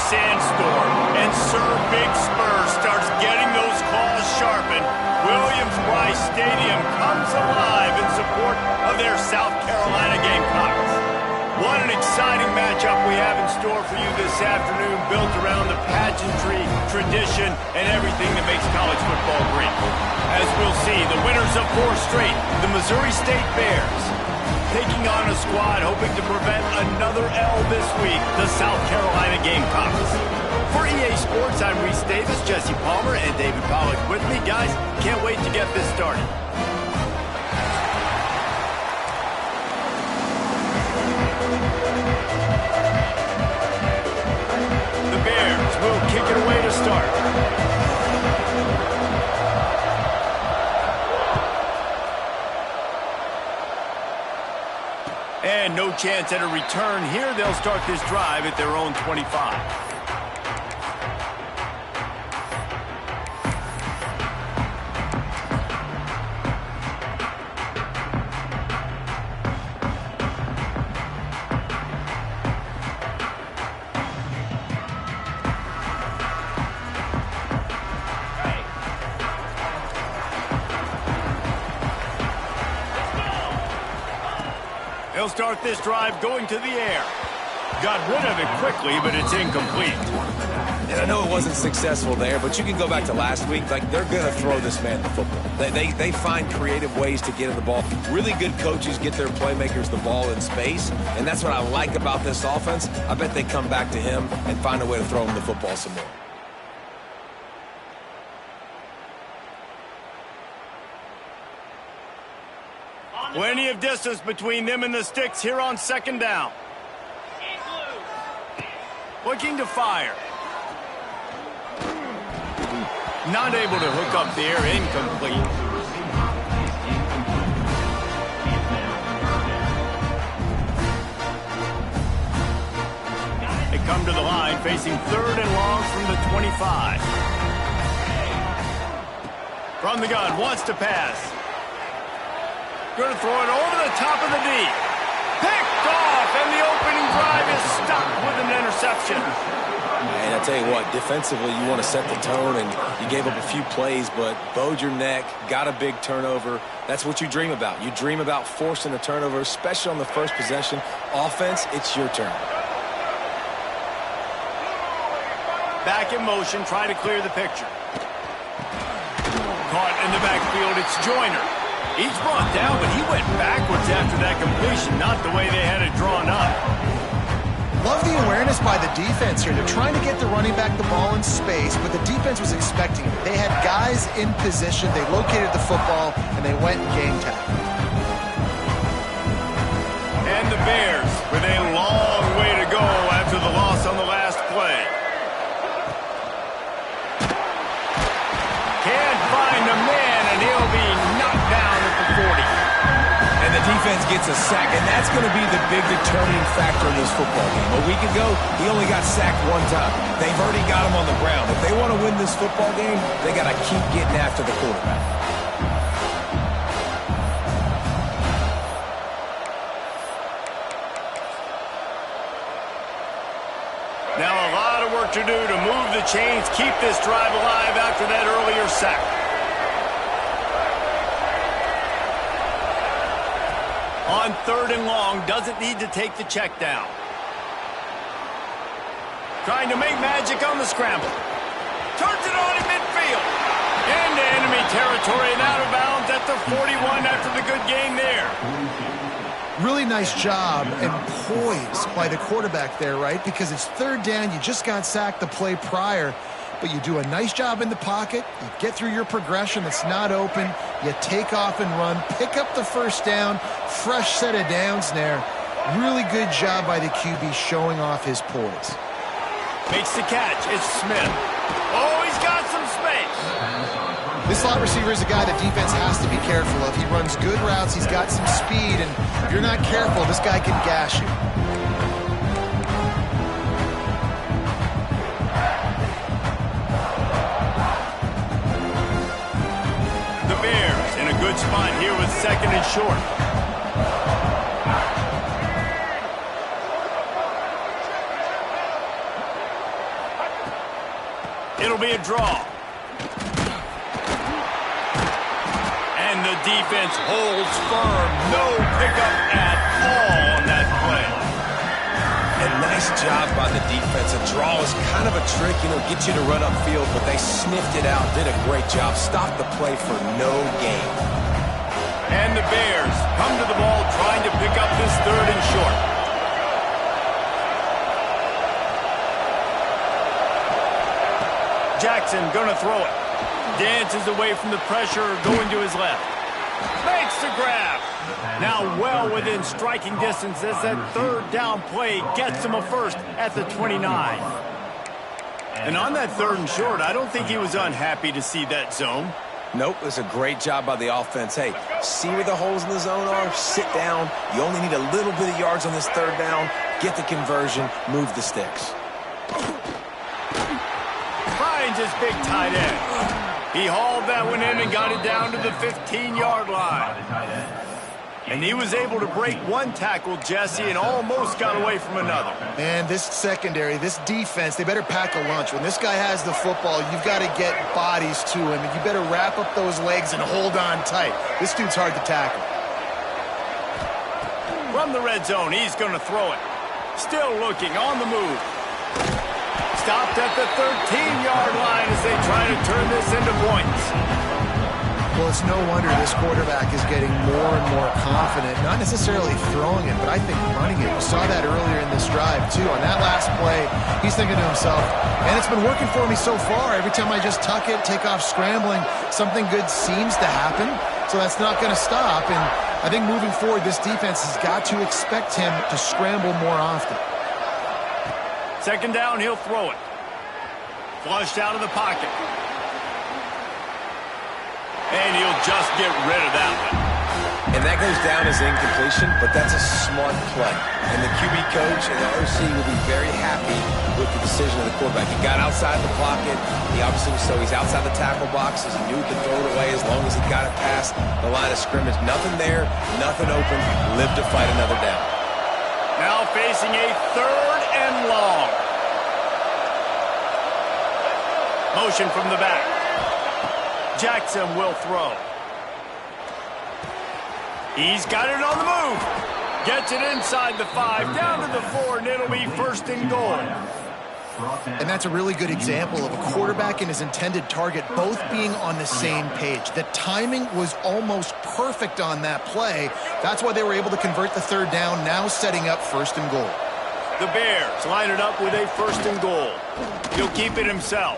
sandstorm, and Sir Big Spur starts getting those claws sharpened, Williams-Brice Stadium comes alive in support of their South Carolina Gamecocks. What an exciting matchup we have in store for you this afternoon, built around the pageantry, tradition, and everything that makes college football great. As we'll see, the winners of 4 straight, the Missouri State Bears, taking on a squad hoping to prevent another L this week, the South Carolina Gamecocks. For EA Sports, I'm Reese Davis, Jesse Palmer, and David Pollack with me. Guys, can't wait to get this started. The Bears will kick it away to start. And no chance at a return here. They'll start this drive at their own 25. They'll start this drive going to the air. Got rid of it quickly, but it's incomplete. And I know it wasn't successful there, but you can go back to last week. Like, they're going to throw this man the football. They find creative ways to get in the ball. Really good coaches get their playmakers the ball in space, and that's what I like about this offense. I bet they come back to him and find a way to throw him the football some more. Plenty of distance between them and the sticks here on second down. Looking to fire. Not able to hook up there, incomplete. They come to the line facing third and long from the 25. From the gun, wants to pass. Going to throw it over the top of the D. Picked off, and the opening drive is stopped with an interception. And I tell you what, defensively, you want to set the tone, and you gave up a few plays, but bowed your neck, got a big turnover. That's what you dream about. You dream about forcing a turnover, especially on the first possession. Offense, it's your turn. Back in motion, try to clear the picture. Caught in the backfield, it's Joyner. He's brought down, but he went backwards after that completion, not the way they had it drawn up. Love the awareness by the defense here. They're trying to get the running back the ball in space, but the defense was expecting it. They had guys in position, they located the football, and they went and game tackled. And the Bears with a long way to go after the loss on the last play. Can't find a man, and he'll be knocked down at the 40. And the defense gets a sack, and that's going to be the big determining factor in this football game. A week ago, he only got sacked one time. They've already got him on the ground. If they want to win this football game, they got to keep getting after the quarterback. Now a lot of work to do to move the chains, keep this drive alive after that earlier sack. On third and long, doesn't need to take the check down. Trying to make magic on the scramble. Turns it on in midfield. Into enemy territory and out of bounds at the 41 after the good gain there. Really nice job and poise by the quarterback there, right? Because it's third down. You just got sacked the play prior, but you do a nice job in the pocket. You get through your progression that's not open. You take off and run, pick up the first down, fresh set of downs there. Really good job by the QB showing off his poise. Makes the catch. It's Smith. Oh, he's got some space. This slot receiver is a guy the defense has to be careful of. He runs good routes. He's got some speed, and if you're not careful, this guy can gash you. The Bears in a good spot here with second and short. It'll be a draw. And the defense holds firm. No pickup at all on that play. And nice job by the defense. A draw is kind of a trick, get you to run upfield, but they sniffed it out, did a great job, stopped the play for no gain. And the Bears come to the ball trying to pick up this 3rd and short. Jackson gonna throw it. Dances away from the pressure, going to his left. Makes the grab. Now well within striking distance as that 3rd down play gets him a first at the 29. And on that 3rd and short, I don't think he was unhappy to see that zone. Nope, it's a great job by the offense. Hey, see where the holes in the zone are? Sit down. You only need a little bit of yards on this 3rd down. Get the conversion. Move the sticks. Finds his big tight end. He hauled that one in and got it down to the 15-yard line. And he was able to break one tackle, Jesse, and almost got away from another. Man, this secondary, this defense, they better pack a lunch. When this guy has the football, you've got to get bodies to him, and you better wrap up those legs and hold on tight. This dude's hard to tackle. From the red zone, he's going to throw it. Still looking, on the move. Stopped at the 13-yard line as they try to turn this into points. Well, it's no wonder this quarterback is getting more and more confident, not necessarily throwing it, but I think running it. We saw that earlier in this drive, too. On that last play, he's thinking to himself, man, it's been working for me so far. Every time I just tuck it, take off scrambling, something good seems to happen, so that's not going to stop. And I think moving forward, this defense has got to expect him to scramble more often. 2nd down, he'll throw it. Flushed out of the pocket. And he'll just get rid of that one. And that goes down as incompletion, but that's a smart play. And the QB coach and the OC will be very happy with the decision of the quarterback. He got outside the pocket. He obviously was so he's outside the tackle boxes. He knew he could throw it away as long as he got it past the line of scrimmage. Nothing there, nothing open. Live to fight another down. Now facing a 3rd and long. Motion from the back. Jackson will throw. He's got it on the move. Gets it inside the 5, down to the 4, and it'll be 1st and goal. And that's a really good example of a quarterback and his intended target both being on the same page. The timing was almost perfect on that play. That's why they were able to convert the 3rd down, now setting up 1st and goal. The Bears line it up with a 1st and goal. He'll keep it himself.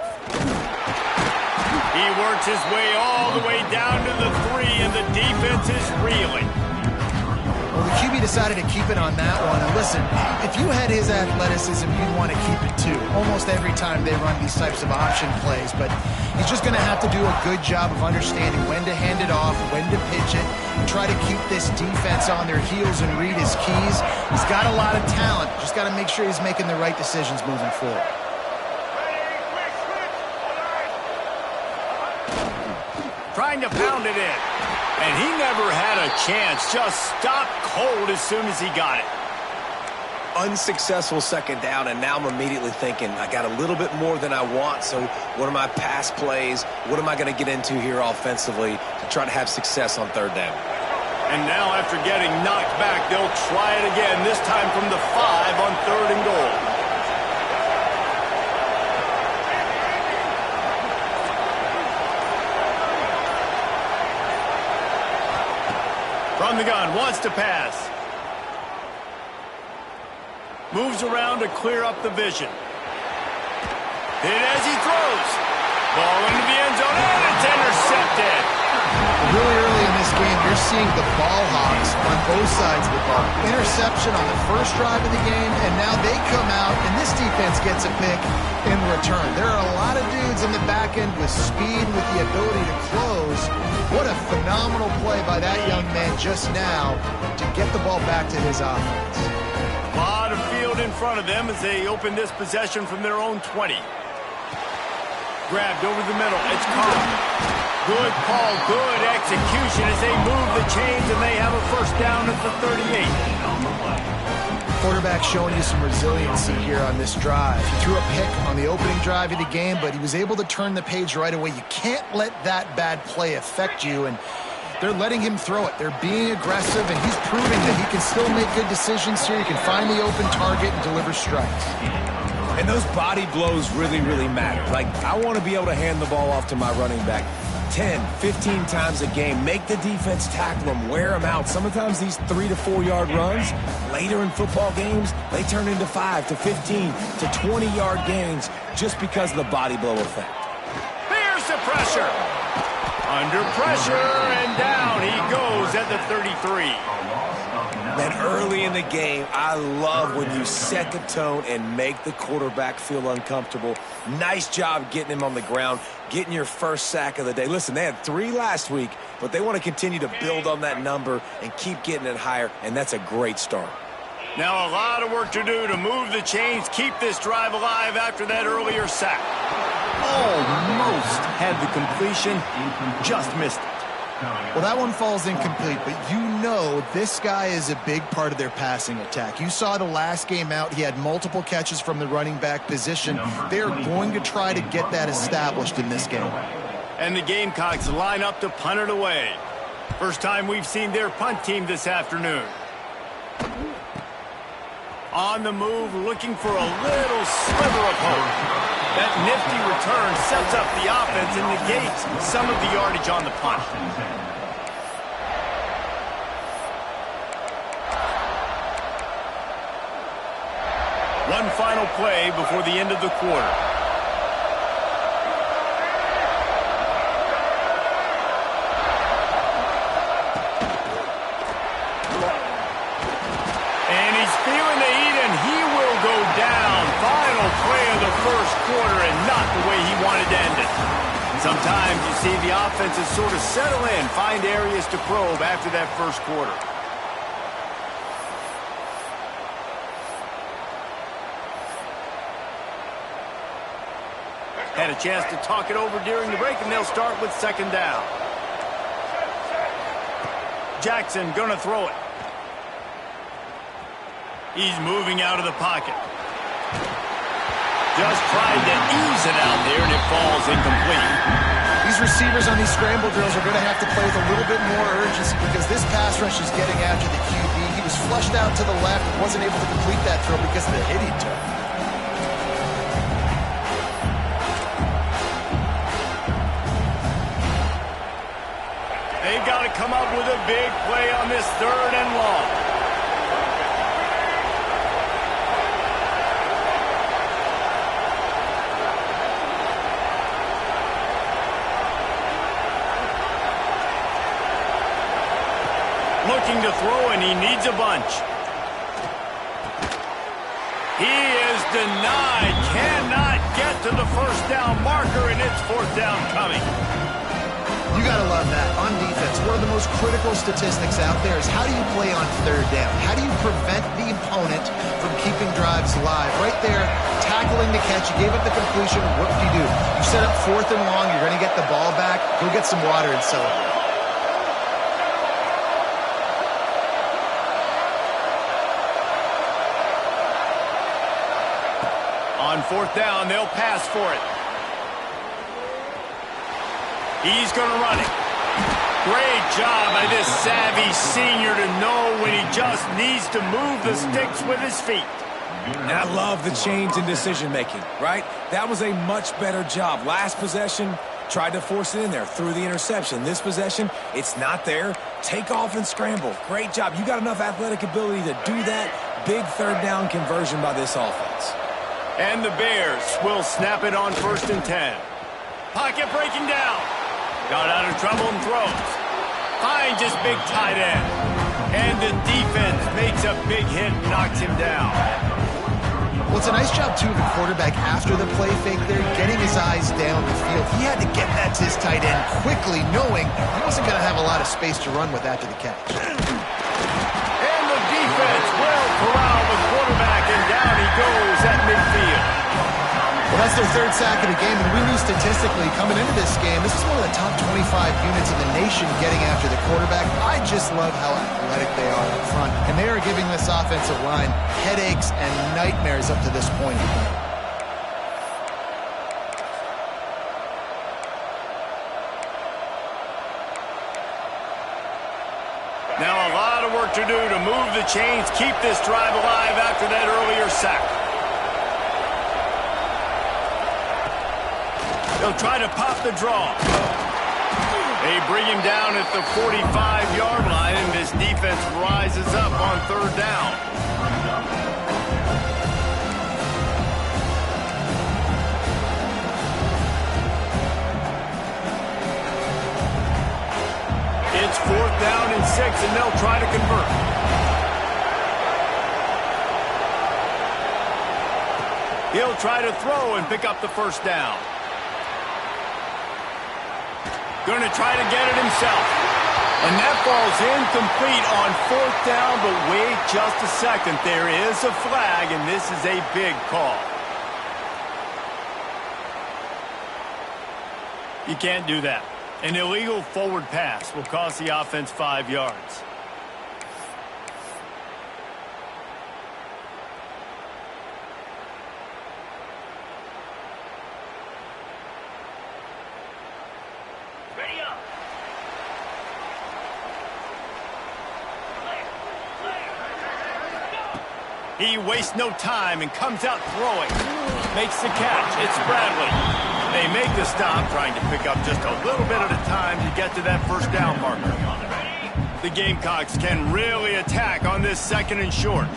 He works his way all the way down to the 3, and the defense is reeling. Well, the QB decided to keep it on that one. And listen, if you had his athleticism, you'd want to keep it too. Almost every time they run these types of option plays. But he's just going to have to do a good job of understanding when to hand it off, when to pitch it, and try to keep this defense on their heels and read his keys. He's got a lot of talent. Just got to make sure he's making the right decisions moving forward. Trying to pound it in. And he never had a chance. Just stopped cold as soon as he got it. Unsuccessful 2nd down, and now I'm immediately thinking, I got a little bit more than I want, so what are my pass plays? What am I going to get into here offensively to try to have success on 3rd down? And now after getting knocked back, they'll try it again, this time from the 5 on 3rd and goal. From the gun, wants to pass. Moves around to clear up the vision. Hit as he throws. Ball into the end zone, and it's intercepted. Really early in this game, you're seeing the ball hawks on both sides of the ball. Interception on the first drive of the game, and now they come out, and this defense gets a pick in return. There are a lot of dudes in the back end with speed, with the ability to close. What a phenomenal play by that young man just now to get the ball back to his offense. A lot of field in front of them as they open this possession from their own 20. Grabbed over the middle. It's caught. Good call, good execution as they move the chains, and they have a 1st down at the 38. Quarterback showing you some resiliency here on this drive. He threw a pick on the opening drive of the game, but he was able to turn the page right away. You can't let that bad play affect you, and they're letting him throw it. They're being aggressive, and he's proving that he can still make good decisions here. He can find the open target and deliver strikes. And those body blows really, really matter. Like, I want to be able to hand the ball off to my running back 10, 15 times a game. Make the defense tackle them, wear them out. Sometimes these 3 to 4 yard runs, later in football games, they turn into 5 to 15 to 20 yard gains just because of the body blow effect. Here's the pressure. Under pressure, and down he goes at the 33. Man, early in the game, I love when you set the tone and make the quarterback feel uncomfortable. Nice job getting him on the ground, getting your first sack of the day. Listen, they had 3 last week, but they want to continue to build on that number and keep getting it higher, and that's a great start. Now a lot of work to do to move the chains, keep this drive alive after that earlier sack. Almost had the completion, just missed it. Well, that one falls incomplete, but you know this guy is a big part of their passing attack. You saw the last game out, he had multiple catches from the running back position. They're going to try to get that established in this game. And the Gamecocks line up to punt it away. First time we've seen their punt team this afternoon. On the move, looking for a little sliver of hope. That nifty return sets up the offense and negates some of the yardage on the punt. One final play before the end of the quarter. And he's feeling the heat, and he will go down. Final play of the first quarter, and not the way he wanted to end it. Sometimes you see the offenses sort of settle in, find areas to probe after that first quarter. Had a chance to talk it over during the break, and they'll start with second down. Jackson gonna throw it. He's moving out of the pocket. Just tried to ease it out there, and it falls incomplete. These receivers on these scramble drills are going to have to play with a little bit more urgency because this pass rush is getting after the QB. He was flushed out to the left, wasn't able to complete that throw because of the hit he took. They've got to come up with a big play on this 3rd and long. Looking to throw, and he needs a bunch. He is denied. Cannot get to the first down marker, and it's 4th down coming. You got to love that. On defense, one of the most critical statistics out there is how do you play on 3rd down? How do you prevent the opponent from keeping drives alive? Right there, tackling the catch. You gave up the completion. What do? You set up 4th and long. You're going to get the ball back. Go get some water and celebrate. On 4th down, they'll pass for it. He's going to run it. Great job by this savvy senior to know when he just needs to move the sticks with his feet. And I love the change in decision-making, right? That was a much better job. Last possession, tried to force it in there, threw the interception. This possession, it's not there. Take off and scramble. Great job. You got enough athletic ability to do that. Big 3rd down conversion by this offense. And the Bears will snap it on 1st and 10. Pocket breaking down. Got out of trouble and throws. Finds his big tight end. And the defense makes a big hit and knocks him down. Well, it's a nice job, too, of the quarterback after the play fake there, getting his eyes down the field. He had to get that to his tight end quickly, knowing he wasn't going to have a lot of space to run with after the catch. And the defense will corral the quarterback, and down he goes at midfield. Well, that's their third sack of the game, and we knew statistically coming into this game, this is one of the top 25 units in the nation getting after the quarterback. I just love how athletic they are up front, and they are giving this offensive line headaches and nightmares up to this point. Now a lot of work to do to move the chains, keep this drive alive after that earlier sack. They'll try to pop the draw. They bring him down at the 45-yard line, and this defense rises up on third down. It's fourth down and 6, and they'll try to convert. He'll try to throw and pick up the first down. Going to try to get it himself. And that ball's incomplete on fourth down, but wait just a second. There is a flag, and this is a big call. You can't do that. An illegal forward pass will cost the offense 5 yards. He wastes no time and comes out throwing. Makes the catch. It's Bradley. They make the stop, trying to pick up just a little bit at a time to get to that first down marker. The Gamecocks can really attack on this second and short.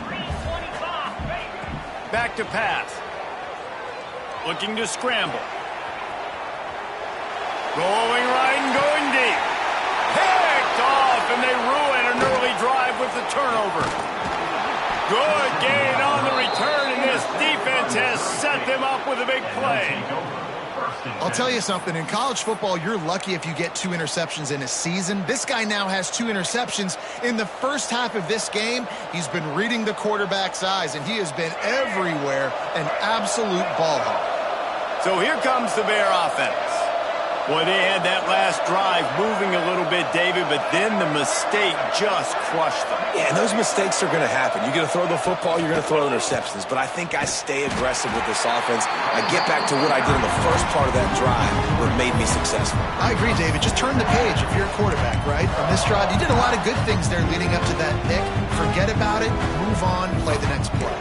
Back to pass. Looking to scramble. Rolling right and going deep. Picked off, and they ruin an early drive with the turnover. Good gain on the return, and this defense has set them up with a big play. I'll tell you something. In college football, you're lucky if you get 2 interceptions in a season. This guy now has 2 interceptions. In the first half of this game, he's been reading the quarterback's eyes, and he has been everywhere, an absolute ball hawk. So here comes the Bear offense. Boy, they had that last drive moving a little bit, David, but then the mistake just crushed them. Yeah, and those mistakes are going to happen. You're going to throw the football, you're going to throw interceptions. But I think I stay aggressive with this offense. I get back to what I did in the first part of that drive, what made me successful. I agree, David. Just turn the page if you're a quarterback, right? On this drive, you did a lot of good things there leading up to that pick. Forget about it, move on, play the next play.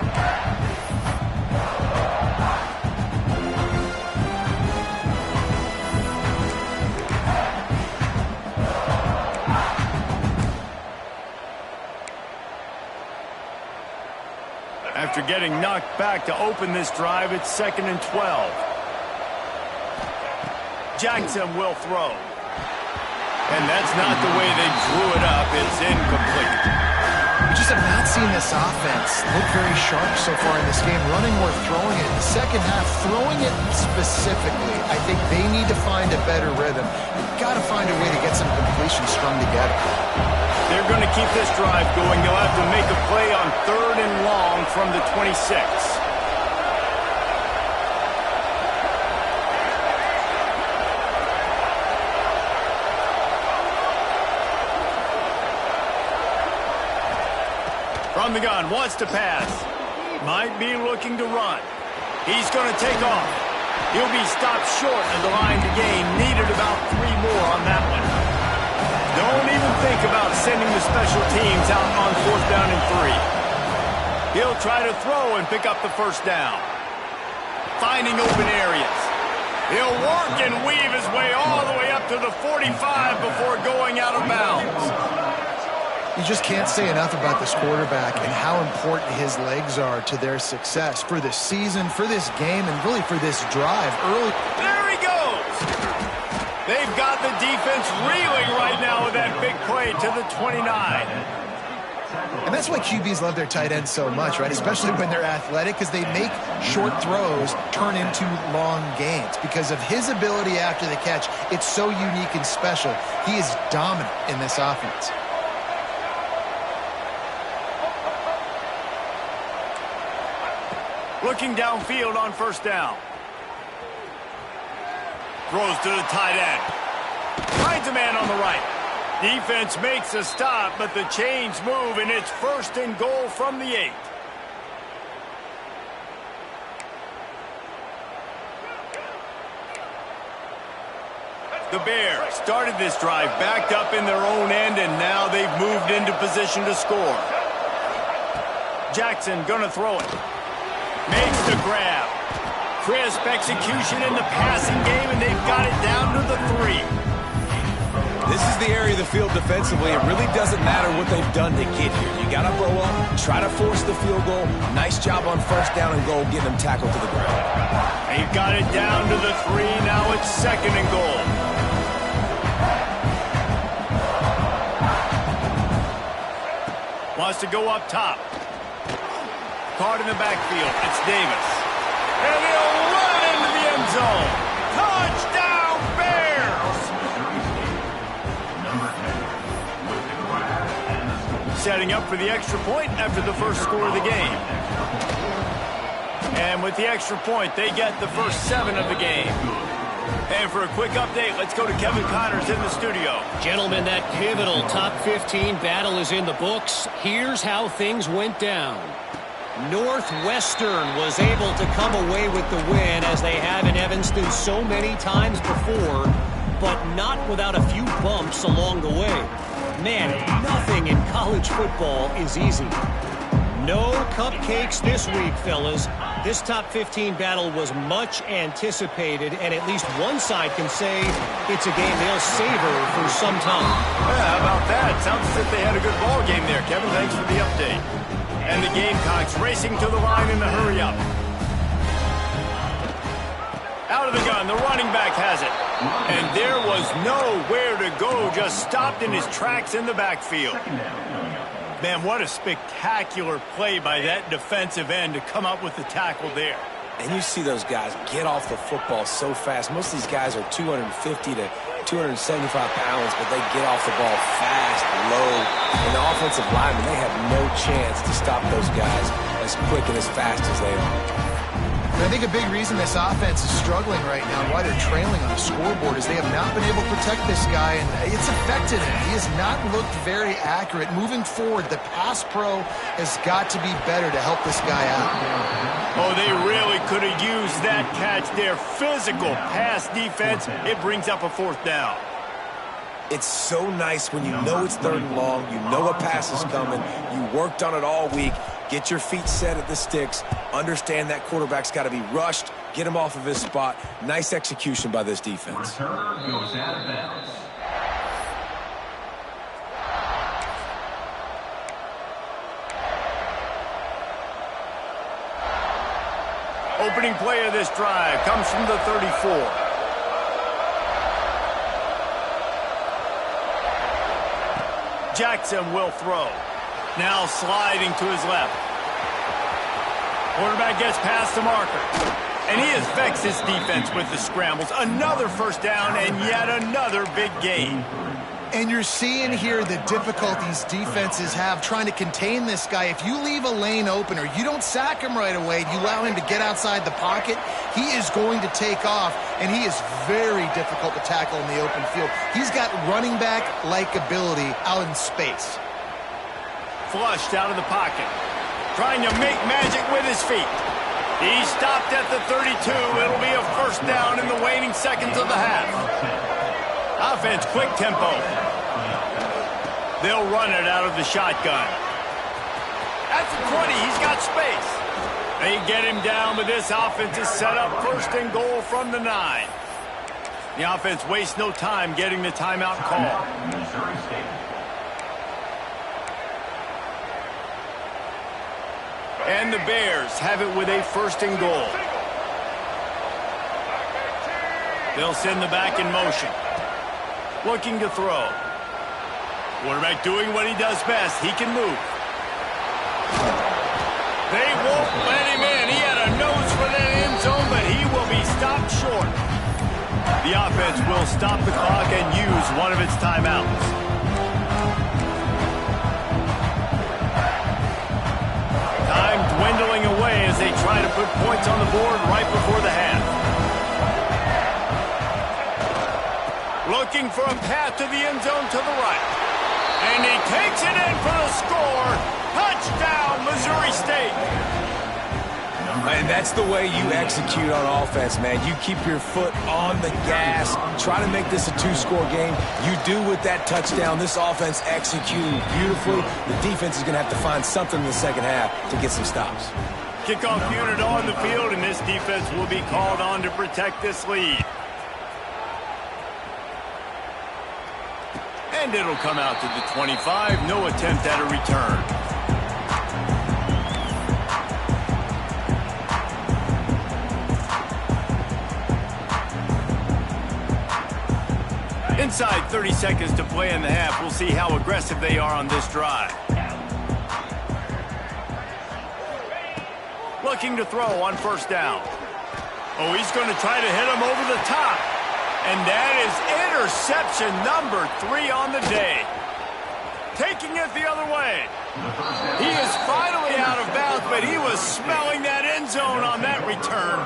After getting knocked back to open this drive, it's 2nd and 12. Jackson will throw. And that's not the way they drew it up. It's incomplete. We just have not seen this offense look very sharp so far in this game, running or throwing it. The second half, throwing it specifically, I think they need to find a better rhythm. You've got to find a way to get some completions strung together. They're going to keep this drive going. They'll have to make a play on 3rd and long from the 26. From the gun, wants to pass. Might be looking to run. He's going to take off. He'll be stopped short of the line to gain. Needed about 3 more on that one. Don't even think about sending the special teams out on 4th down and 3. He'll try to throw and pick up the first down. Finding open areas. He'll work and weave his way all the way up to the 45 before going out of bounds. You just can't say enough about this quarterback and how important his legs are to their success for this season, for this game, and really for this drive early. There he goes! They've got the defense reeling right now with that big play to the 29. And that's why QBs love their tight ends so much, right? Especially when they're athletic, because they make short throws turn into long gains. Because of his ability after the catch, it's so unique and special. He is dominant in this offense. Looking downfield on 1st down. Throws to the tight end. Finds a man on the right. Defense makes a stop, but the chains move, and it's 1st and goal from the 8. The Bears started this drive backed up in their own end, and now they've moved into position to score. Jackson gonna throw it. Makes the grab. Crisp execution in the passing game, and they've got it down to the 3. This is the area of the field defensively. It really doesn't matter what they've done to get here. You got to blow up, try to force the field goal. Nice job on 1st down and goal, getting them tackled to the ground. They've got it down to the 3. Now it's 2nd and goal. Wants to go up top. Caught in the backfield. It's Davis. And he'll run into the end zone. Touchdown, Bears! Setting up for the extra point after the first score of the game. And with the extra point, they get the first 7 of the game. And for a quick update, let's go to Kevin Connors in the studio. Gentlemen, that pivotal top 15 battle is in the books. Here's how things went down. Northwestern was able to come away with the win, as they have in Evanston so many times before, but not without a few bumps along the way. Man, nothing in college football is easy. No cupcakes this week, fellas. This top 15 battle was much anticipated, and at least one side can say it's a game they'll savor for some time. Yeah, how about that? Sounds as if they had a good ball game there, Kevin. Thanks for the update. And the Gamecocks racing to the line in the hurry-up. Out of the gun, the running back has it. And there was nowhere to go, just stopped in his tracks in the backfield. Man, what a spectacular play by that defensive end to come up with the tackle there. And you see those guys get off the football so fast. Most of these guys are 250 to 275 pounds, but they get off the ball fast, low. And the offensive linemen, they have no chance to stop those guys as quick and as fast as they are. I think a big reason this offense is struggling right now, why they're trailing on the scoreboard, is they have not been able to protect this guy, and it's affected him. He has not looked very accurate. Moving forward, the pass pro has got to be better to help this guy out. Oh, they really could have used that catch there. Physical pass defense. It brings up a 4th down. It's so nice when you know it's 3rd and long, you know a pass is coming, you worked on it all week, get your feet set at the sticks, understand that quarterback's got to be rushed, get him off of his spot. Nice execution by this defense. Return goes out of bounds. Opening play of this drive comes from the 34. Jackson will throw. Now sliding to his left. Quarterback gets past the marker. And he has vexed his defense with the scrambles. Another 1st down and yet another big gain. And you're seeing here the difficulties defenses have trying to contain this guy. If you leave a lane open or you don't sack him right away, you allow him to get outside the pocket, he is going to take off, and he is very difficult to tackle in the open field. He's got running back-like ability out in space. Flushed out of the pocket. Trying to make magic with his feet. He stopped at the 32. It'll be a 1st down in the waning seconds of the half. Offense, quick tempo. They'll run it out of the shotgun. At the 20, he's got space. They get him down, but this offense is set up 1st and goal from the 9. The offense wastes no time getting the timeout call. And the Bears have it with a 1st and goal. They'll send the back in motion. Looking to throw. Quarterback doing what he does best. He can move. They won't let him in. He had a nose for that end zone, but he will be stopped short. The offense will stop the clock and use one of its timeouts. Time dwindling away as they try to put points on the board right before the half. Looking for a path to the end zone to the right. And he takes it in for the score. Touchdown, Missouri State. And that's the way you execute on offense, man. You keep your foot on the gas. Try to make this a two-score game. You do with that touchdown. This offense executing beautifully. The defense is going to have to find something in the second half to get some stops. Kickoff unit on the field, and this defense will be called on to protect this lead. And it'll come out to the 25. No attempt at a return. Inside 30 seconds to play in the half. We'll see how aggressive they are on this drive. Looking to throw on first down. Oh, he's going to try to hit him over the top. And that is interception number 3 on the day. Taking it the other way. He is finally out of bounds, but he was smelling that end zone on that return.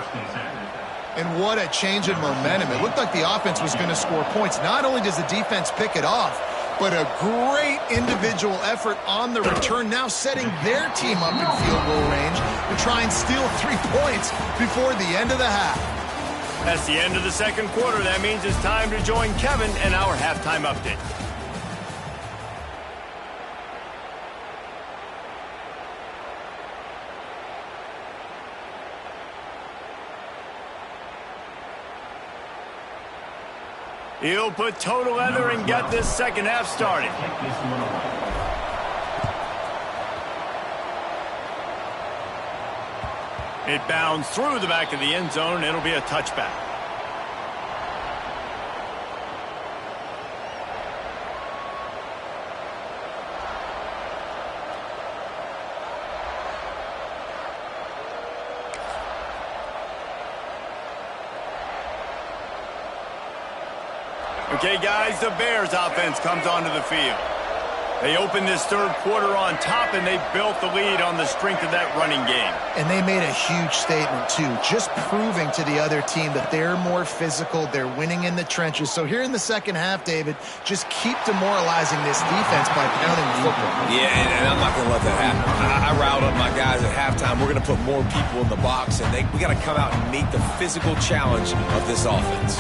And what a change in momentum. It looked like the offense was going to score points. Not only does the defense pick it off, but a great individual effort on the return, now setting their team up in field goal range to try and steal 3 points before the end of the half. That's the end of the second quarter. That means it's time to join Kevin and our halftime update. He'll put total leather and get this second half started. It bounds through the back of the end zone. It'll be a touchback. Okay, guys, the Bears offense comes onto the field. They opened this third quarter on top, and they built the lead on the strength of that running game. And they made a huge statement, too, just proving to the other team that they're more physical, they're winning in the trenches. So here in the second half, David, just keep demoralizing this defense by pounding the football. Yeah, and I'm not going to let that happen. I riled up my guys at halftime. We're going to put more people in the box, and we got to come out and meet the physical challenge of this offense.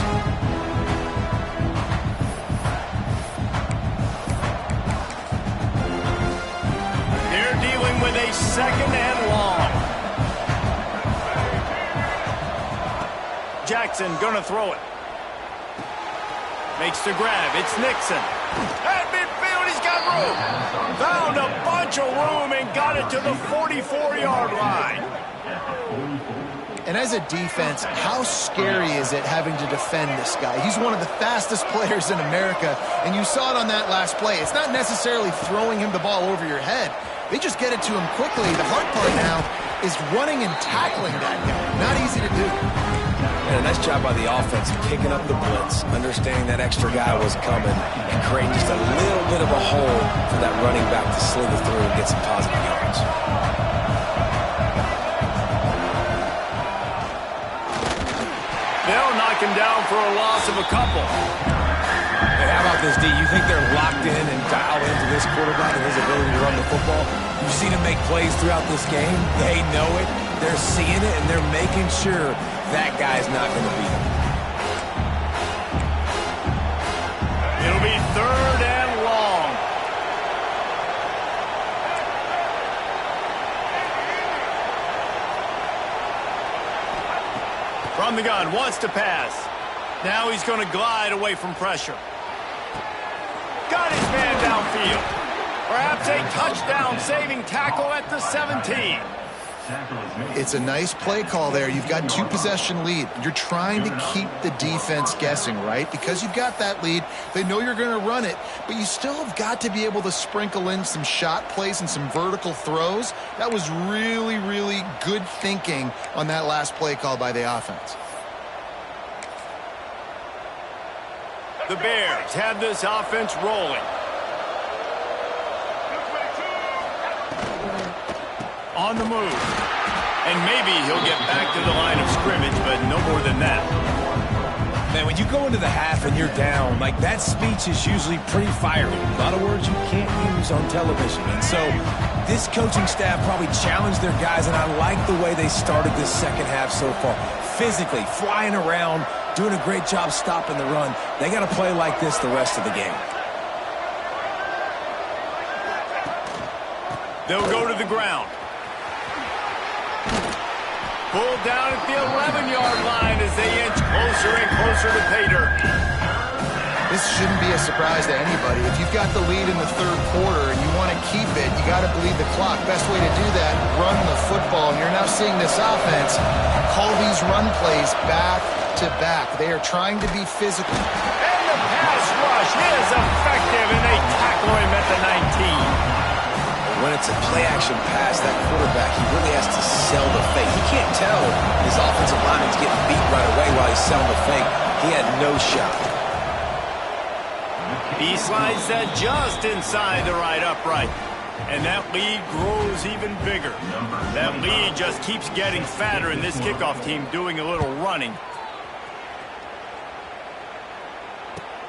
Second and long. Jackson gonna throw it. Makes the grab. It's Nixon. At midfield, he's got room. Found a bunch of room and got it to the 44-yard line. And as a defense, how scary is it having to defend this guy? He's one of the fastest players in America, and you saw it on that last play. It's not necessarily throwing him the ball over your head. They just get it to him quickly. The hard part now is running and tackling that guy. Not easy to do. And a nice job by the offense picking up the blitz, understanding that extra guy was coming, and creating just a little bit of a hole for that running back to slither through and get some positive yards. They'll knock him down for a loss of a couple. Hey, how about this, D? You think they're locked in and dialed into this quarterback and his ability to run the football? You've seen him make plays throughout this game. They know it. They're seeing it, and they're making sure that guy's not going to beat him. It'll be third and long. From the gun, wants to pass. Now he's going to glide away from pressure. Got his man downfield. Perhaps a touchdown-saving tackle at the 17. It's a nice play call there. You've got 2-possession lead. You're trying to keep the defense guessing, right? Because you've got that lead. They know you're going to run it, but you still have got to be able to sprinkle in some shot plays and some vertical throws. That was really, really good thinking on that last play call by the offense. The Bears have this offense rolling. On the move. And maybe he'll get back to the line of scrimmage, but no more than that. Man, when you go into the half and you're down, like that speech is usually pretty fiery. A lot of words you can't use on television. And so this coaching staff probably challenged their guys, and I like the way they started this second half so far. Physically, flying around, doing a great job stopping the run. They got to play like this the rest of the game. They'll go to the ground. Pulled down at the 11-yard line as they inch closer and closer to pay dirt. This shouldn't be a surprise to anybody. If you've got the lead in the third quarter and you want to keep it, you got to bleed the clock. Best way to do that, run the football. And you're now seeing this offense call these run plays back to back. They are trying to be physical. And the pass rush is effective, and they tackle him at the 19. When it's a play-action pass, that quarterback, he really has to sell the fake. He can't tell his offensive lineman's getting beat right away while he's selling the fake. He had no shot. He slides that just inside the right upright. And that lead grows even bigger. That lead just keeps getting fatter, and this kickoff team doing a little running.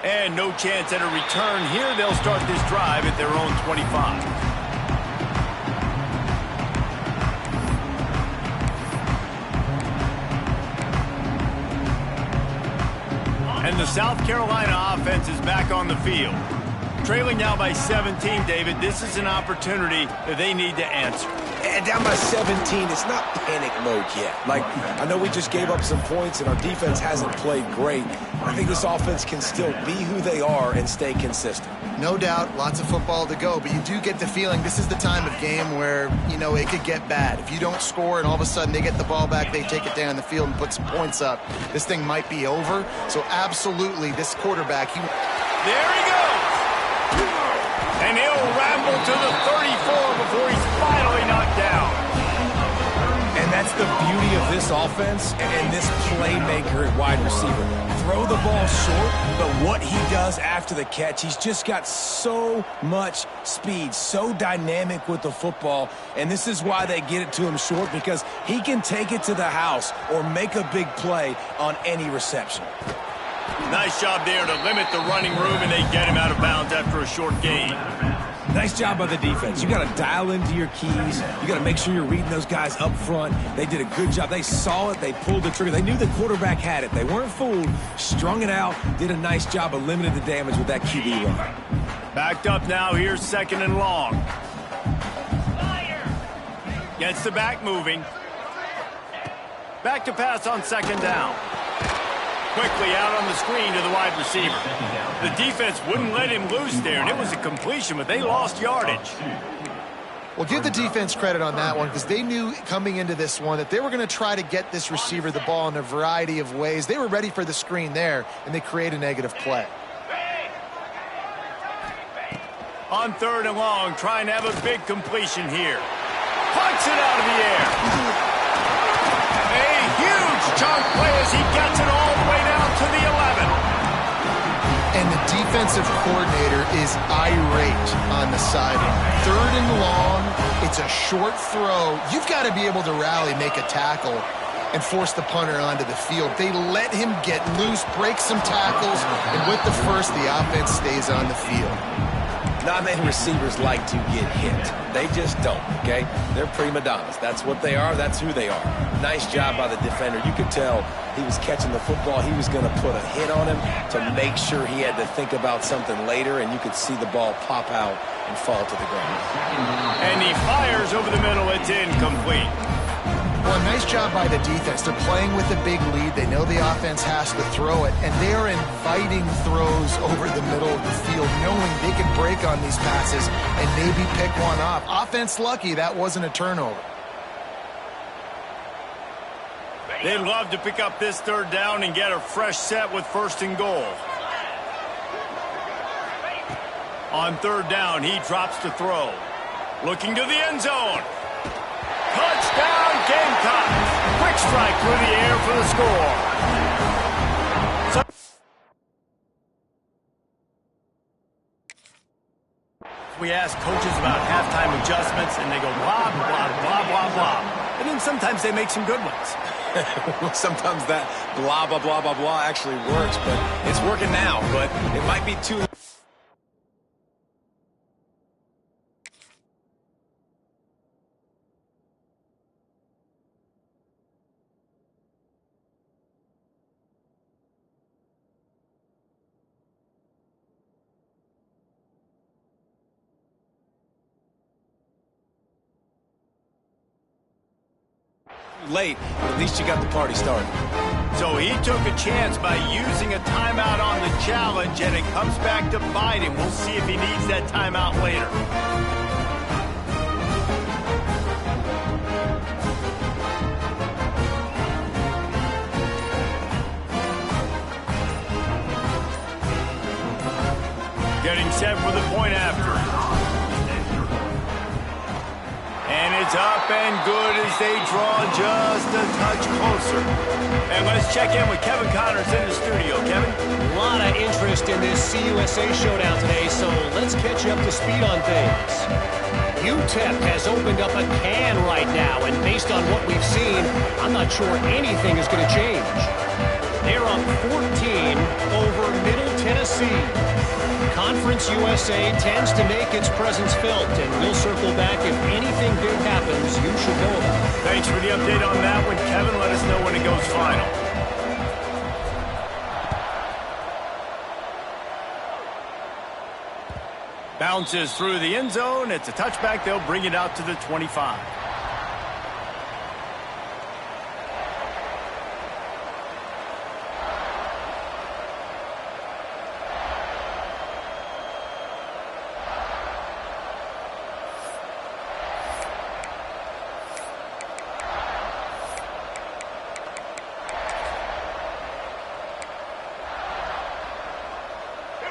And no chance at a return here. They'll start this drive at their own 25. And the South Carolina offense is back on the field. Trailing now by 17, David. This is an opportunity that they need to answer. And down by 17, it's not panic mode yet. Like, I know we just gave up some points and our defense hasn't played great. I think this offense can still be who they are and stay consistent. No doubt, lots of football to go, but you do get the feeling this is the time of game where, you know, it could get bad. If you don't score and all of a sudden they get the ball back, they take it down the field and put some points up, this thing might be over. So absolutely, this quarterback, there he goes! And he'll ramble to the 34 before he's finally knocked down. And that's the beauty of this offense and this playmaker at wide receiver. Throw the ball short, but what he does after the catch, he's just got so much speed, so dynamic with the football, and this is why they get it to him short, because he can take it to the house or make a big play on any reception. Nice job there to limit the running room, and they get him out of bounds after a short gain. Nice job by the defense. You got to dial into your keys. You got to make sure you're reading those guys up front. They did a good job. They saw it. They pulled the trigger. They knew the quarterback had it. They weren't fooled. Strung it out. Did a nice job of limiting the damage with that QB run. Backed up now. Here's second and long. Gets the back moving. Back to pass on second down. Quickly out on the screen to the wide receiver. The defense wouldn't let him loose there, and it was a completion, but they lost yardage. Well, give the defense credit on that one, because they knew coming into this one that they were going to try to get this receiver the ball in a variety of ways. They were ready for the screen there, and they create a negative play. On third and long, trying to have a big completion here. Puncks it out of the air. A huge chunk play as he gets it all the way down to the 11. And the defensive coordinator is irate on the sideline. Third and long, it's a short throw. You've got to be able to rally, make a tackle, and force the punter onto the field. They let him get loose, break some tackles, and with the first, the offense stays on the field. Not many receivers like to get hit. They just don't, okay? They're prima donnas. That's what they are. That's who they are. Nice job by the defender. You could tell he was catching the football. He was going to put a hit on him to make sure he had to think about something later, and you could see the ball pop out and fall to the ground. And he fires over the middle. It's incomplete. Well, nice job by the defense. They're playing with a big lead. They know the offense has to throw it, and they are inviting throws over the middle of the field, knowing they can break on these passes and maybe pick one off. Offense lucky that wasn't a turnover. They'd love to pick up this third down and get a fresh set with first and goal. On third down, he drops to throw. Looking to the end zone. Touchdown, Gamecocks. Quick strike through the air for the score. We ask coaches about halftime adjustments, and they go blah, blah, blah, blah, blah. And and then sometimes they make some good ones. Sometimes that blah, blah, blah, blah, blah actually works, but it's working now, but it might be too... late, but at least you got the party started. So he took a chance by using a timeout on the challenge, and it comes back to bite him. We'll see if he needs that timeout later. Getting set for the point after. And it's up and good as they draw just a touch closer. And let's check in with Kevin Connors in the studio. Kevin? A lot of interest in this CUSA showdown today, so let's catch you up to speed on things. UTEP has opened up a can right now, and based on what we've seen, I'm not sure anything is going to change. They're up 14 over Middle Tennessee. Conference USA tends to make its presence felt, and we'll circle back if anything big happens you should know about. Thanks for the update on that one, Kevin. Let us know when it goes final. Bounces through the end zone. It's a touchback. They'll bring it out to the 25.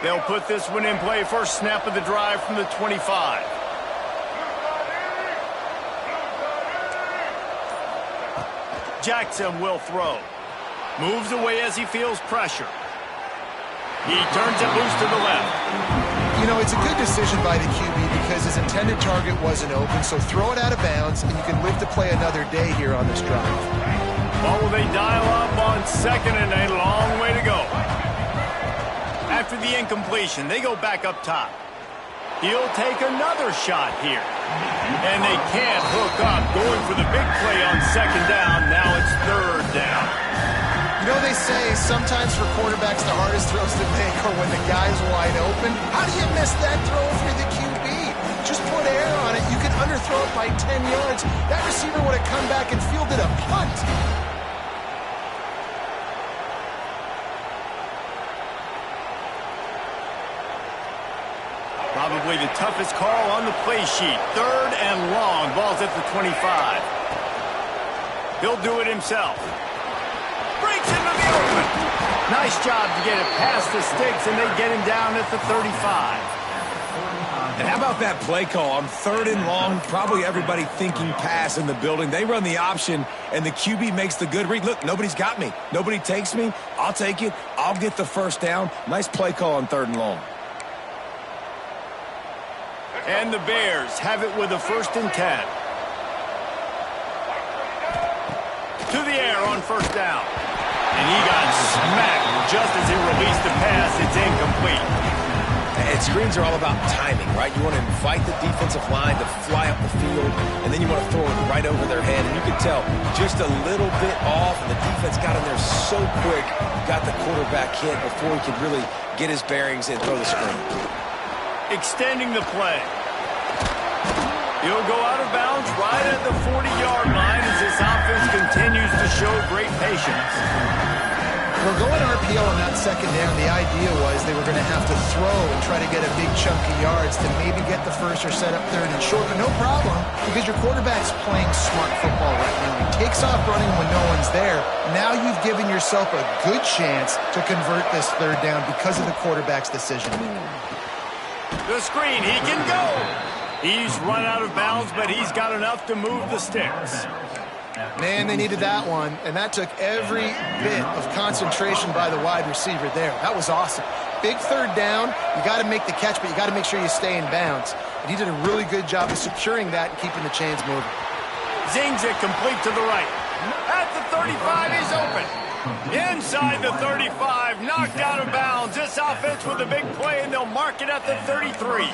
They'll put this one in play. First snap of the drive from the 25. Jackson will throw. Moves away as he feels pressure. He turns it loose to the left. You know, it's a good decision by the QB because his intended target wasn't open, so throw it out of bounds, and you can live to play another day here on this drive. What will they dial up on second and a long way to go? After the incompletion, they go back up top. He'll take another shot here. And they can't hook up, going for the big play on second down. Now it's third down. You know, they say sometimes for quarterbacks the hardest throws to make are when the guy's wide open. How do you miss that throw if you're the QB? Just put air on it. You can underthrow it by 10 yards. That receiver would have come back and fielded a punt. Probably the toughest call on the play sheet. Third and long. Ball's at the 25. He'll do it himself. Breaks into the open. Nice job to get it past the sticks, and they get him down at the 35. And how about that play call on third and long? Probably everybody thinking pass in the building. They run the option, and the QB makes the good read. Look, nobody's got me. Nobody takes me. I'll take it. I'll get the first down. Nice play call on third and long. And the Bears have it with a 1st and 10. To the air on first down. And he got smacked just as he released the pass. It's incomplete. And screens are all about timing, right? You want to invite the defensive line to fly up the field, and then you want to throw it right over their head. And you can tell just a little bit off, and the defense got in there so quick, got the quarterback hit before he could really get his bearings and throw the screen. Extending the play. He'll go out of bounds right at the 40-yard line as this offense continues to show great patience. Well, going RPO on that second down, the idea was they were going to have to throw and try to get a big chunk of yards to maybe get the first or set up third and short. But no problem, because your quarterback's playing smart football right now. He takes off running when no one's there. Now you've given yourself a good chance to convert this third down because of the quarterback's decision. The screen, he can go. He's run out of bounds, but he's got enough to move the sticks. Man, they needed that one, and that took every bit of concentration by the wide receiver there. That was awesome. Big third down. You got to make the catch, but you got to make sure you stay in bounds. And he did a really good job of securing that and keeping the chains moving. Zings it complete to the right. At the 35, he's open. Inside the 35, knocked out of bounds. This offense with a big play, and they'll mark it at the 33.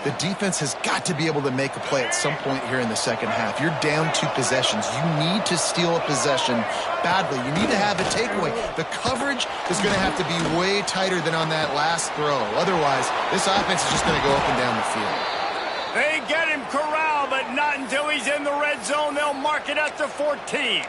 The defense has got to be able to make a play at some point here in the second half. You're down 2 possessions. You need to steal a possession badly. You need to have a takeaway. The coverage is going to have to be way tighter than on that last throw. Otherwise, this offense is just going to go up and down the field. They get him corralled, but not until he's in the red zone. They'll mark it at the 14.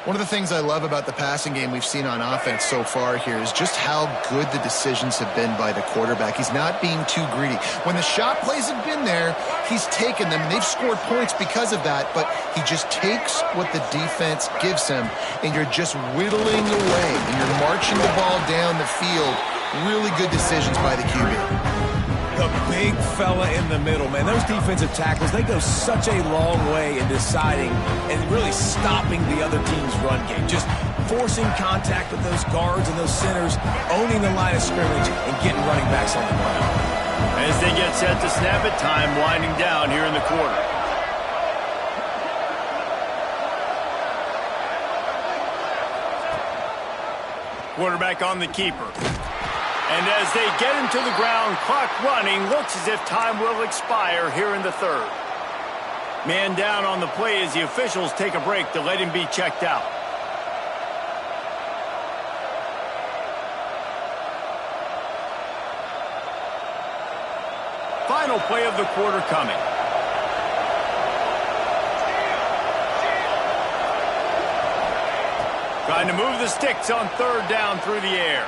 One of the things I love about the passing game we've seen on offense so far here is just how good the decisions have been by the quarterback. He's not being too greedy. When the shot plays have been there, he's taken them, and they've scored points because of that, but he just takes what the defense gives him, and you're just whittling away, and you're marching the ball down the field. Really good decisions by the QB. The big fella in the middle, man. Those defensive tackles, they go such a long way in deciding and really stopping the other team's run game. Just forcing contact with those guards and those centers, owning the line of scrimmage, and getting running backs on the ground. As they get set to snap it, time winding down here in the quarter. Quarterback on the keeper. And as they get him to the ground, clock running, looks as if time will expire here in the third. Man down on the play as the officials take a break to let him be checked out. Final play of the quarter coming. Trying to move the sticks on third down through the air.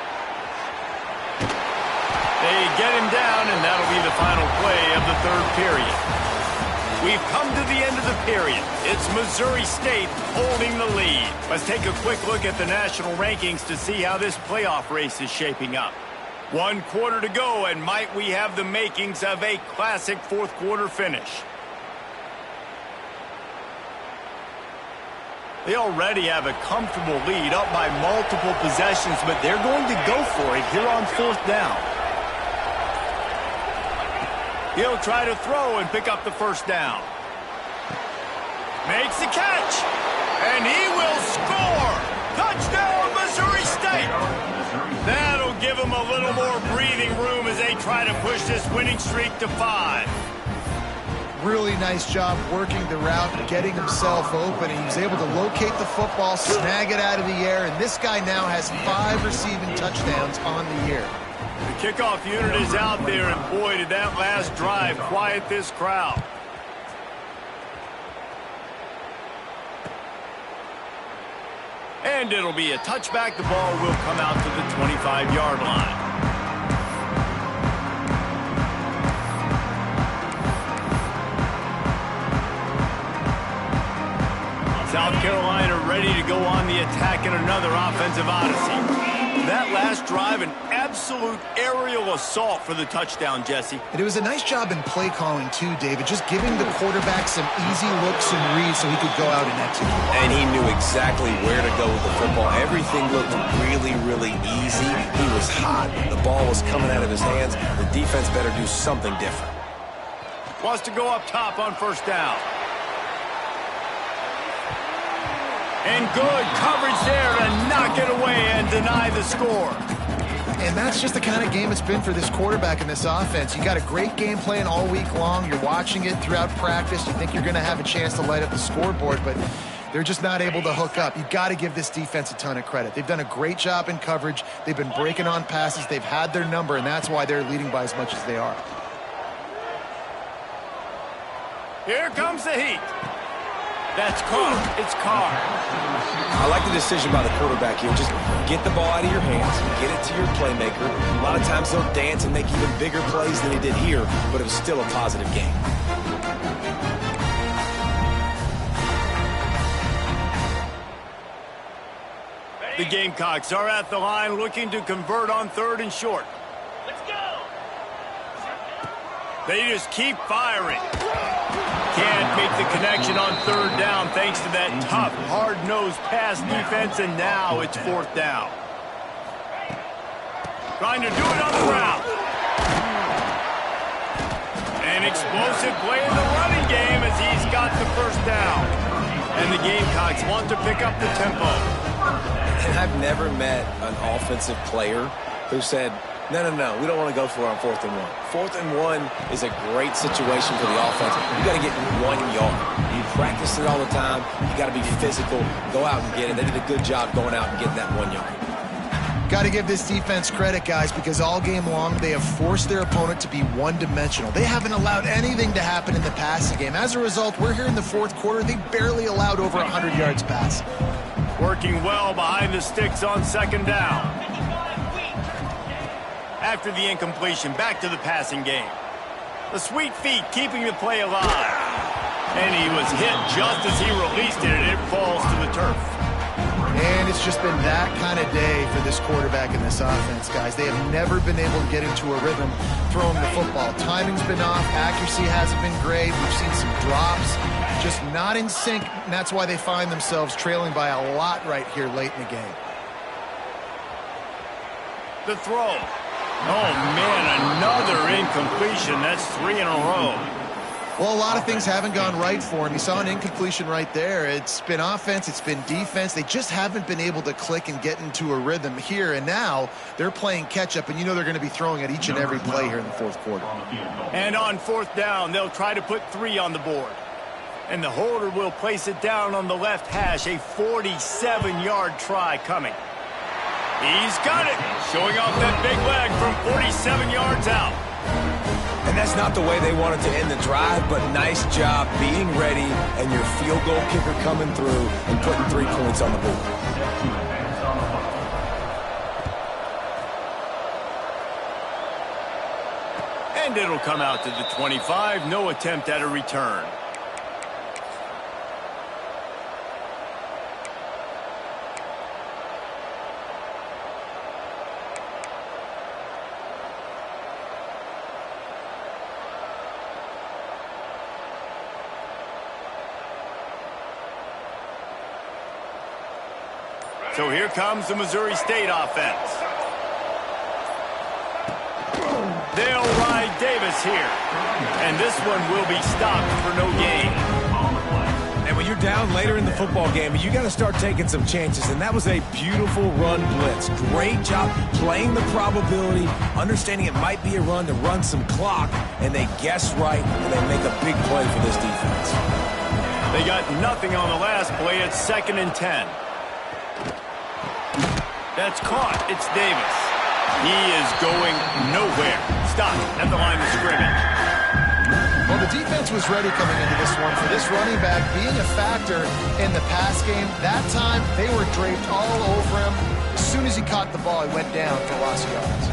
They get him down, and that'll be the final play of the third period. We've come to the end of the period. It's Missouri State holding the lead. Let's take a quick look at the national rankings to see how this playoff race is shaping up. 1 quarter to go, and might we have the makings of a classic fourth quarter finish. They already have a comfortable lead, up by multiple possessions, but they're going to go for it here on fourth down. He'll try to throw and pick up the first down. Makes the catch, and he will score. Touchdown, Missouri State. That'll give him a little more breathing room as they try to push this winning streak to 5. Really nice job working the route, getting himself open, and he was able to locate the football, snag it out of the air, and this guy now has 5 receiving touchdowns on the year. The kickoff unit is out there, and boy, did that last drive quiet this crowd. And it'll be a touchback. The ball will come out to the 25-yard line. South Carolina ready to go on the attack in another offensive odyssey. That last drive, an absolute aerial assault for the touchdown, Jesse. And it was a nice job in play calling, too, David, just giving the quarterback some easy looks and reads so he could go out and execute. And he knew exactly where to go with the football. Everything looked really, really easy. He was hot. The ball was coming out of his hands. The defense better do something different. Wants to go up top on first down. And good coverage there to knock it away and deny the score. And that's just the kind of game it's been for this quarterback in this offense. You got a great game plan all week long. You're watching it throughout practice. You think you're going to have a chance to light up the scoreboard, but they're just not able to hook up. You've got to give this defense a ton of credit. They've done a great job in coverage. They've been breaking on passes. They've had their number, and that's why they're leading by as much as they are. Here comes the heat. That's Carr. It's Carr. I like the decision by the quarterback here. Just get the ball out of your hands, get it to your playmaker. A lot of times they'll dance and make even bigger plays than he did here, but it was still a positive game. The Gamecocks are at the line looking to convert on third and short. Let's go. They just keep firing. Can't make the connection on third down thanks to that tough, hard-nosed pass defense, and now it's fourth down. Trying to do it on the ground. An explosive play in the running game as he's got the first down. And the Gamecocks want to pick up the tempo. And I've never met an offensive player who said, no, we don't want to go for it on 4th and 1. 4th and 1 is a great situation for the offense. You got to get 1 yard. You practice it all the time. You got to be physical. Go out and get it. They did a good job going out and getting that 1 yard. Got to give this defense credit, guys, because all game long they have forced their opponent to be one-dimensional. They haven't allowed anything to happen in the passing game. As a result, we're here in the 4th quarter. They barely allowed over 100 yards passing. Working well behind the sticks on 2nd down. After the incompletion, back to the passing game. The sweet feet keeping the play alive. And he was hit just as he released it, and it falls to the turf. And it's just been that kind of day for this quarterback in this offense, guys. They have never been able to get into a rhythm throwing the football. Timing's been off. Accuracy hasn't been great. We've seen some drops. Just not in sync, and that's why they find themselves trailing by a lot right here late in the game. The throw. Oh, man, another incompletion. That's 3 in a row. Well, a lot of things haven't gone right for him. You saw an incompletion right there. It's been offense, it's been defense. They just haven't been able to click and get into a rhythm here. And now they're playing catch-up, and you know they're going to be throwing at each and every play here in the 4th quarter. And on 4th down, they'll try to put 3 on the board. And the holder will place it down on the left hash. A 47-yard try coming. He's got it. Showing off that big leg from 47 yards out. And that's not the way they wanted to end the drive, but nice job being ready and your field goal kicker coming through and putting 3 points on the board. And it'll come out to the 25. No attempt at a return. So here comes the Missouri State offense. They'll ride Davis here. And this one will be stopped for no gain. And when you're down later in the football game, you got to start taking some chances. And that was a beautiful run blitz. Great job playing the probability, understanding it might be a run to run some clock. And they guess right, and they make a big play for this defense. They got nothing on the last play. It's 2nd and 10. That's caught. It's Davis. He is going nowhere. Stop at the line of scrimmage. Well, the defense was ready coming into this one for this running back being a factor in the pass game. That time, they were draped all over him. As soon as he caught the ball, he went down for loss of yards.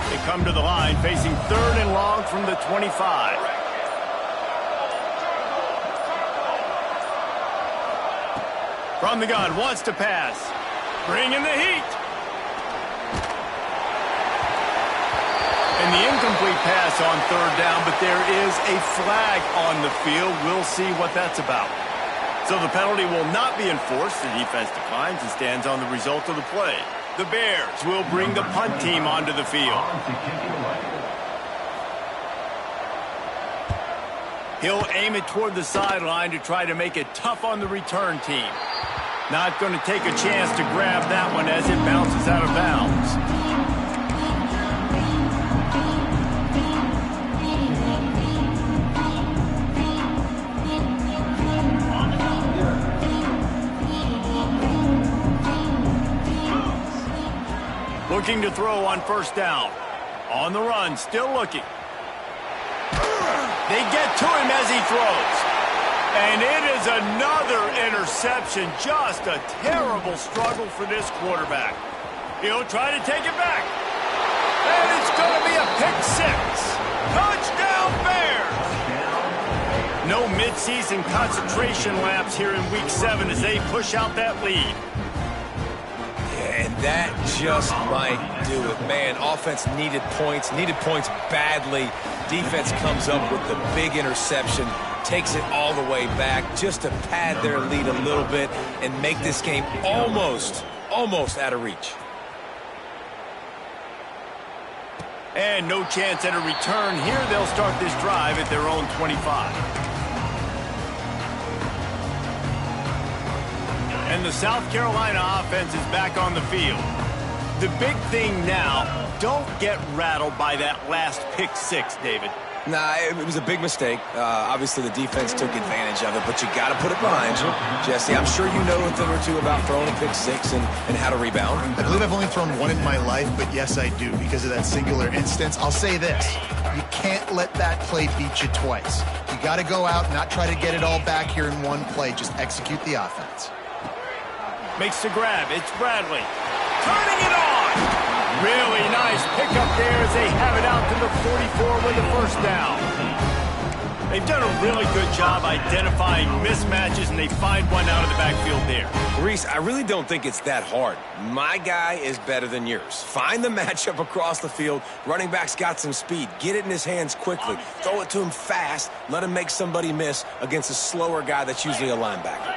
They come to the line facing 3rd and long from the 25. From the gun, wants to pass. Bring in the heat. And the incomplete pass on 3rd down, but there is a flag on the field. We'll see what that's about. So the penalty will not be enforced. The defense declines and stands on the result of the play. The Bears will bring the punt team onto the field. He'll aim it toward the sideline to try to make it tough on the return team. Not going to take a chance to grab that one as it bounces out of bounds. Looking to throw on 1st down. On the run, still looking. They get to him as he throws. And it is another interception. Just a terrible struggle for this quarterback. He'll try to take it back. And it's going to be a pick 6. Touchdown Bears! No midseason concentration laps here in Week 7 as they push out that lead. And that just might do it. Man, offense needed points badly. Defense comes up with the big interception, takes it all the way back just to pad their lead a little bit and make this game almost out of reach. And no chance at a return here. They'll start this drive at their own 25. And the South Carolina offense is back on the field. The big thing now, don't get rattled by that last pick six, David. Nah, it was a big mistake. Obviously, the defense took advantage of it, but you got to put it behind you. Jesse, I'm sure you know a thing or two about throwing a pick six and how to rebound. I believe I've only thrown one in my life, but yes, I do because of that singular instance. I'll say this. You can't let that play beat you twice. You got to go out and not try to get it all back here in one play. Just execute the offense. Makes the grab. It's Bradley. Turning it on. Really nice pickup there as they have it out to the 44 with the first down. They've done a really good job identifying mismatches, and they find one out of the backfield there. Reese, I really don't think it's that hard. My guy is better than yours. Find the matchup across the field. Running back's got some speed. Get it in his hands quickly. Throw it to him fast. Let him make somebody miss against a slower guy that's usually a linebacker.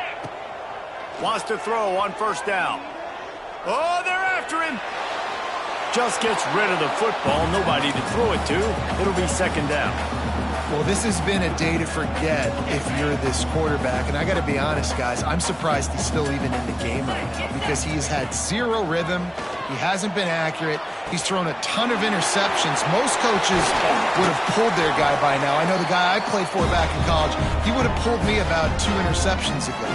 Wants to throw on first down. Oh, they're after him. Just gets rid of the football. Nobody to throw it to. It'll be second down. Well, this has been a day to forget if you're this quarterback. And I got to be honest, guys, I'm surprised he's still even in the game right now because he's had zero rhythm. He hasn't been accurate. He's thrown a ton of interceptions. Most coaches would have pulled their guy by now. I know the guy I played for back in college, he would have pulled me about 2 interceptions ago.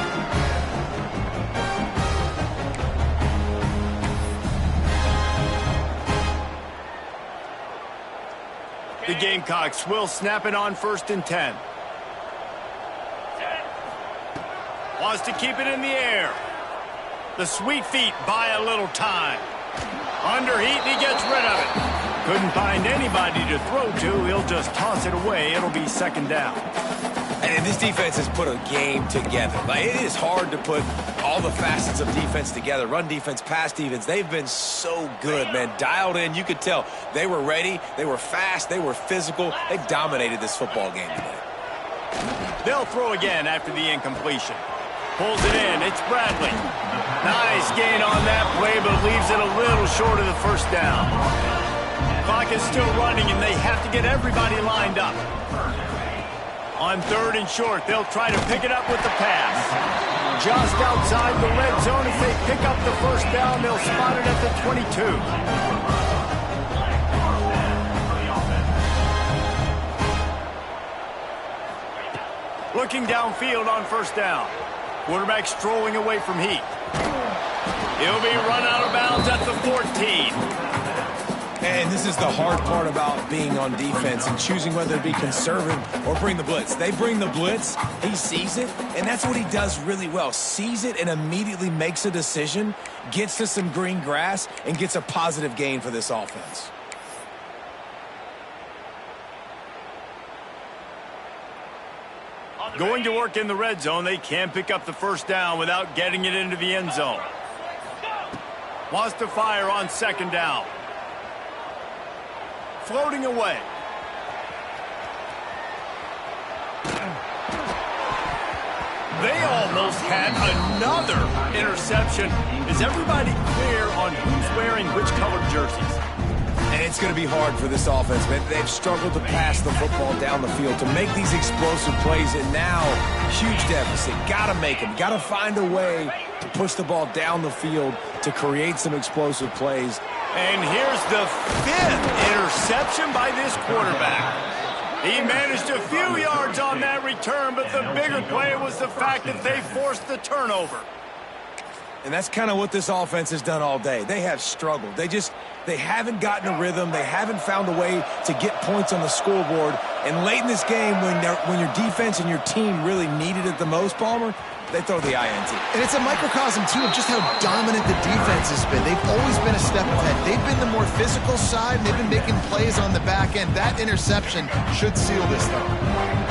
The Gamecocks will snap it on 1st and 10. Wants to keep it in the air. The sweet feet buy a little time. Underheat, and he gets rid of it. Couldn't find anybody to throw to. He'll just toss it away. It'll be second down. And this defense has put a game together. Like, it is hard to put all the facets of defense together. Run defense, pass defense. They've been so good, man. Dialed in. You could tell they were ready. They were fast. They were physical. They dominated this football game today. They'll throw again after the incompletion. Pulls it in. It's Bradley. Nice gain on that play, but leaves it a little short of the first down. Clock is still running, and they have to get everybody lined up. On 3rd and short, they'll try to pick it up with the pass. Just outside the red zone. If they pick up the first down, they'll spot it at the 22. Looking downfield on first down. Quarterback strolling away from Heath. He'll be run out of bounds at the 14. And this is the hard part about being on defense and choosing whether to be conservative or bring the blitz. They bring the blitz, he sees it, and that's what he does really well. Sees it and immediately makes a decision, gets to some green grass, and gets a positive gain for this offense. Going to work in the red zone, they can't pick up the first down without getting it into the end zone. Wants to fire on 2nd down. Floating away. They almost had another interception. Is everybody clear on who's wearing which colored jerseys? And it's going to be hard for this offense, man. They've struggled to pass the football down the field to make these explosive plays, and now huge deficit. Got to make them. Got to find a way to push the ball down the field to create some explosive plays. And here's the 5th interception by this quarterback. He managed a few yards on that return, but the bigger play was the fact that they forced the turnover. And that's kind of what this offense has done all day. They have struggled. They haven't gotten a rhythm. They haven't found a way to get points on the scoreboard. And late in this game, when your defense and your team really needed it the most, Palmer, they throw the INT. And it's a microcosm, too, of just how dominant the defense has been. They've always been a step ahead. They've been the more physical side, and they've been making plays on the back end. That interception should seal this thing.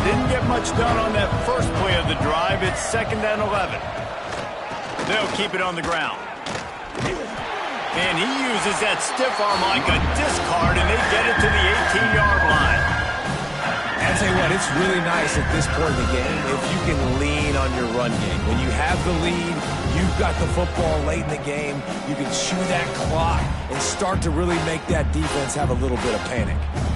Didn't get much done on that first play of the drive. It's 2nd and 11. They'll keep it on the ground. And he uses that stiff arm like a discard, and they get it to the 18-yard line. I'll tell you what, it's really nice at this point in the game if you can lean on your run game. When you have the lead, you've got the football late in the game, you can chew that clock and start to really make that defense have a little bit of panic.